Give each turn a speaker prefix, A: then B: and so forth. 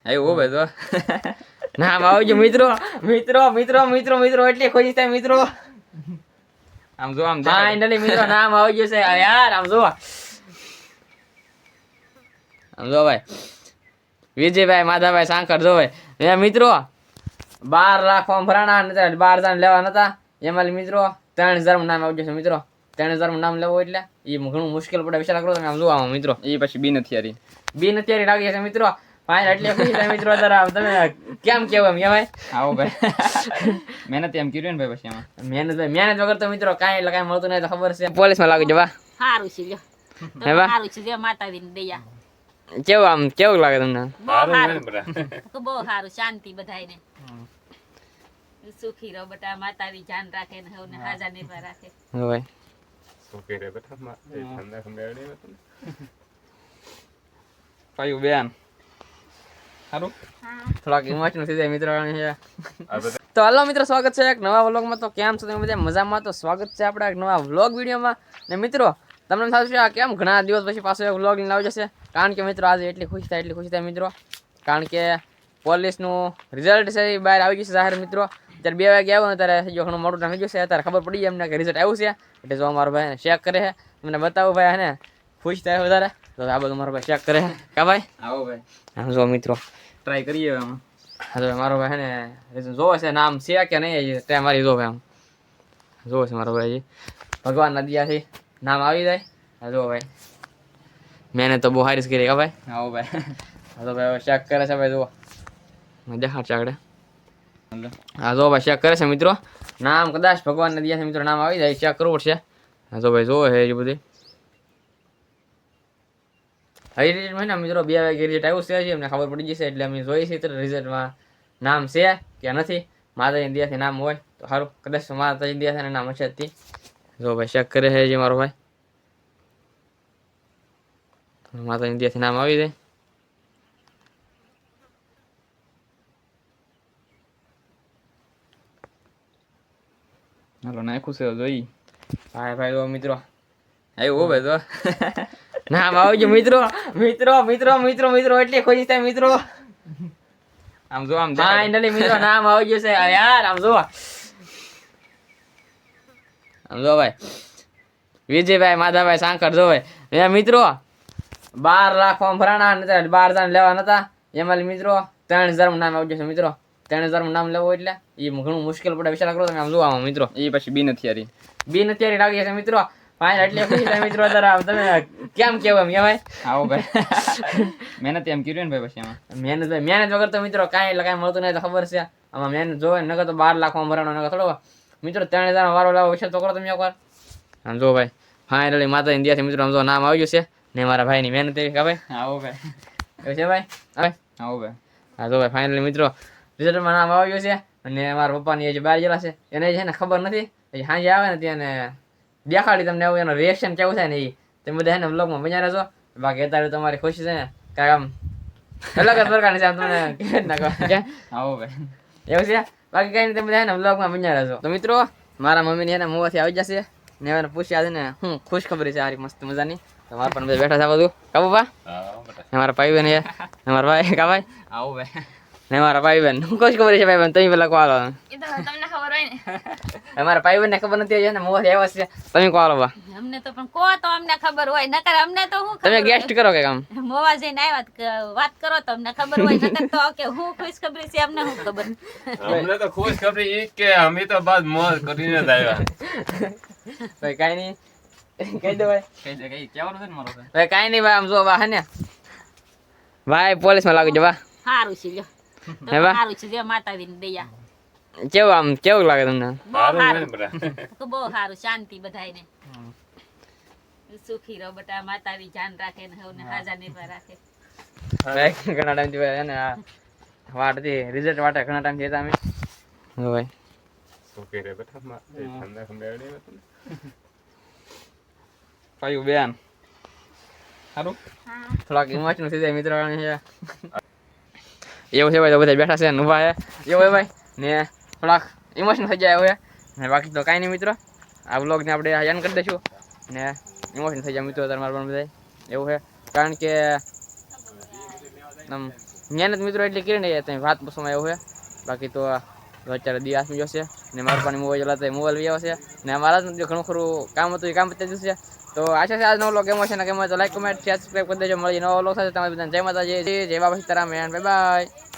A: આવ્યો ભાઈ તો નામ આવજો મિત્રો મિત્રો મિત્રો મિત્રો મિત્રો એટલે ખોજી થાય મિત્રો આમ જો આમ ફાઇનલી મિત્રો નામ આવી ગયું છે યાર આમ જો ભાઈ વિજયભાઈ માધાભાઈ સાંકર જો ભાઈ મિત્રો 12 લાખ ફોર્મ ભરાણા નતા 12 જણ લેવા નતા એમાં મિત્રો 3000 નામ આવી જશે મિત્રો 3000 નામ લેવો એટલે એ ઘણું મુશ્કેલ પડે વિચાર કરો તમે આમ જો આમ મિત્રો એ પછી બી નથી લાગી છે મિત્રો ફાઇન એટલે ખુશી થાય મિત્રો તમે કેમ કેવું એમ ભાઈ આવો ભાઈ મહેનત એમ કર્યું ને ભાઈ પછી એમાં મહેનત વગર તો મિત્રો કાંઈ એટલે કાંઈ મળતું નહીં તો ખબર છે પોલીસમાં લાગી જવા સારું છે સારું છે માતાજીની દયા કેવું લાગે તમને બહુ સારું શાંતિ બધાને સુખી રહો બેટા માતાજી જાન રાખે ને હવને હાજા નિર્ભર રાખે હોય સુખી રહે બેટા ઠંડા ખંડાડી પાયું બેન સારું થોડાક ઇમોશનલ થઈ જાય મિત્રો તો હાલો મિત્રો સ્વાગત છે એક નવા વ્લોગમાં તો કેમ છો તમે બધા મજામાં તો સ્વાગત છે આપણા એક નવા વ્લોગ વિડીયોમાં ને મિત્રો તમને થશે આ કેમ ઘણા દિવસ પછી પાછો એક વ્લોગ લઈને આવી જશે કારણ કે મિત્રો આજે એટલી ખુશ થાય મિત્રો કારણ કે પોલીસનું રિઝલ્ટ છે એ બહાર આવી ગયું છે જાહેર મિત્રો અત્યારે 2 વાગે આવ્યો ને ત્યારે ઘણું મોટું થઈ ગયું છે અત્યારે ખબર પડી જાય એમને કે રિઝલ્ટ આવ્યું છે એટલે જો અમારો ભાઈ ચેક કરે છે મને બતાવો ભાઈ હે ખુશ થાય વધારે તો આ બધું મારો ભાઈ ચેક કરે કા ભાઈ આવો ભાઈ આમ જો મિત્રો ટ્રાય કરીએ આમાં હા તો મારો ભાઈ હે ને જોવે છે નામ છે કે નહીં તે મારી જો ભાઈ આમ જોવે છે મારો ભાઈ ભગવાનના દિયાથી નામ આવી જાય હા જો ભાઈ મહેનત તો બહુ હારી કરી કા ભાઈ આવો ભાઈ હા તો ભાઈ ચેક કરે છે ભાઈ જુઓ દેખાડ ચાકડે હા જો ભાઈ ચેક કરે છે મિત્રો નામ કદાચ ભગવાનના દિયાથી મિત્રો નામ આવી જાય ચેક કરવું પડશે હા તો ભાઈ જોવે છે એ બધી હઈ રિઝલ્ટ ને મિત્રો 2 વાગે રિઝલ્ટ આવ્યું છે અમને ખબર પડી જશે એટલે અમે જોઈએ છીએ રિઝલ્ટમાં નામ છે કે નથી માતાજી દિયાથી નામ હોય તો સારું કદાચ માતાજી દિયાથી નામ હશે જ જો ભાઈ ચેક કરે છે જે મારો ભાઈ માતાજી દિયાથી નામ આવી જાય હાલો નાખું છે જોઈ હા ભાઈ તો મિત્રો આવ્યો ભાઈ તો નામ આવજો મિત્રો મિત્રો મિત્રો મિત્રો મિત્રો એટલે ખોજી થાય મિત્રો આમ જો આમ ફાઇનલી મિત્રો નામ આવી ગયું છે યાર આમ જો ભાઈ વિજયભાઈ માધાભાઈ સાંકર જો ભાઈ મિત્રો 12 લાખ ફોર્મ ભરાણા નતા 12 જણ લેવા નતા એમાં મિત્રો 3000 નામ આવી જશે મિત્રો 3000 નામ લેવો એટલે એ ઘણું મુશ્કેલ પડે વિચાર કરો તમે આમ જો આમ મિત્રો એ પછી બી નથી લાગી છે મિત્રો ફાઇન એટલે ખુશી થાય મિત્રો તમે કેમ કેવું એમ ભાઈ આવો ભાઈ મહેનત એમ કર્યું ને ભાઈ પછી એમાં મહેનત વગર તો મિત્રો કાંઈ એટલે કાંઈ મળતું નહીં તો ખબર છે આમાં મહેનત જોવે નકર તો 12 લાખ ભરાણો નકર થોડો મિત્રો 3000 વારો લાવો વિચાર તો કરો તમે એકવાર આમ જો ભાઈ ફાઇનલી માતા ઇન્ડિયાથી મિત્રો આમ જો નામ આવ્યું છે ને મારા ભાઈની મહેનત એવી કે ભાઈ આવો ભાઈ એવું છે ભાઈ હવે આવો ભાઈ હા જો ભાઈ ફાઇનલી મિત્રો રિઝલ્ટમાં નામ આવ્યું છે અને મારા પપ્પાની જે બહાર ગયેલા છે એને છે ને ખબર નથી સાંજે આવે ને ત્યાં દેખાડી તમને આવું એનું રિએક્શન કેવું થાય ને એ તમે બધા છે ને વ્લોગમાં બન્યા રહેજો બાકી અત્યારે તમારી ખુશી છે ને કાંઈ આમ અલગ જ પ્રકારની છે આમ તમને આવો ભાઈ એવું છે બાકી કઈ નહીં તમે બધા છે ને વ્લોગમાં બન્યા રહેજો તો મિત્રો મારા મમ્મીની છે ને મોવાથી આવી જશે ને એને પૂછ્યા છે ને હું ખુશ ખબરી છે સારી મસ્ત મજાની તમારા પણ બધા બેઠા છે બધું કાબુ બા મારા ભાઈ બહેન છે મારા ભાઈ કા ભાઈ આવો ભાઈ ને મારા ભાઈ બહેન ખુશ ખબર છે ભાઈ બહેન તમે પેલા કોલ તમને ખબર હોય ને મારા ભાઈ બહેન ને ખબર નથી હોય ને મોવાથી આવ્યા છે તમે કોલ બા અમને તો પણ કો તો અમને ખબર હોય નકર અમને તો હું તમે ગેસ્ટ કરો કે કામ મોવા જઈને આવ્યા વાત કરો તો અમને ખબર હોય નકર તો કે હું ખુશ ખબરી છે અમને હું ખબર
B: અમને તો ખુશ ખબરી ઈ કે અમે તો બાદ મોજ કરીને જ આવ્યા
A: ભાઈ કાઈ નહીં કહી દો ભાઈ કઈ કેવાનું છે ને મારો ભાઈ કાઈ નહીં ભાઈ આમ જો બા હે ને ભાઈ પોલીસમાં લાગી જવા સારું છે લ્યો સારું છે જે માતાજીની દયા કેવું લાગે તમને બહુ સારું શાંતિ બધાને સુખી રહો બેટા માતાજી જાન રાખે ને હવને હાજા નિર્ભર રાખે ઘણા ટાઈમ થી ભાઈ ને વાટથી રિઝલ્ટ વાટે ઘણા ટાઈમ થી અમે ભાઈ
B: સુખી રહે બેટા ઠંડા ખંડાડી
A: પાયું બેન સારું થોડાક ઇમોશનલ થઈ જાય મિત્રો એવું છે ભાઈ તો બધા બેઠા છે નુભા છે એવું ભાઈ ને થોડાક ઇમોશનલ થઈ જાય એવું ને બાકી તો કાંઈ નહીં મિત્રો આ વ્લોગને આપણે યાદ કરી દઈશું ને ઇમોશનલ થઈ જાય મિત્રો તમારા પણ બધા એવું છે કારણ કે આમ મહેનત મિત્રો એટલી કરી ને તમે વાત પૂછવામાં એવું છે બાકી તો અત્યારે દી આસમી જશે ને મારા પણ મોબાઈલ ચલાવતા મોબાઈલ બી આવશે ને અમારા ઘણું ખરું કામ હતું એ કામ પતી જશે તો આશા છે આજનો વ્લોગ ગેમો છે ને ગેમો તો લાઈક કમેન્ટ શેર સબસ્ક્રાઇબ કરી દેજો મળી નવો વ્લોગ સાથે તમારી બધાને જય માતાજી જય બાબા સીતારામ બાય બાય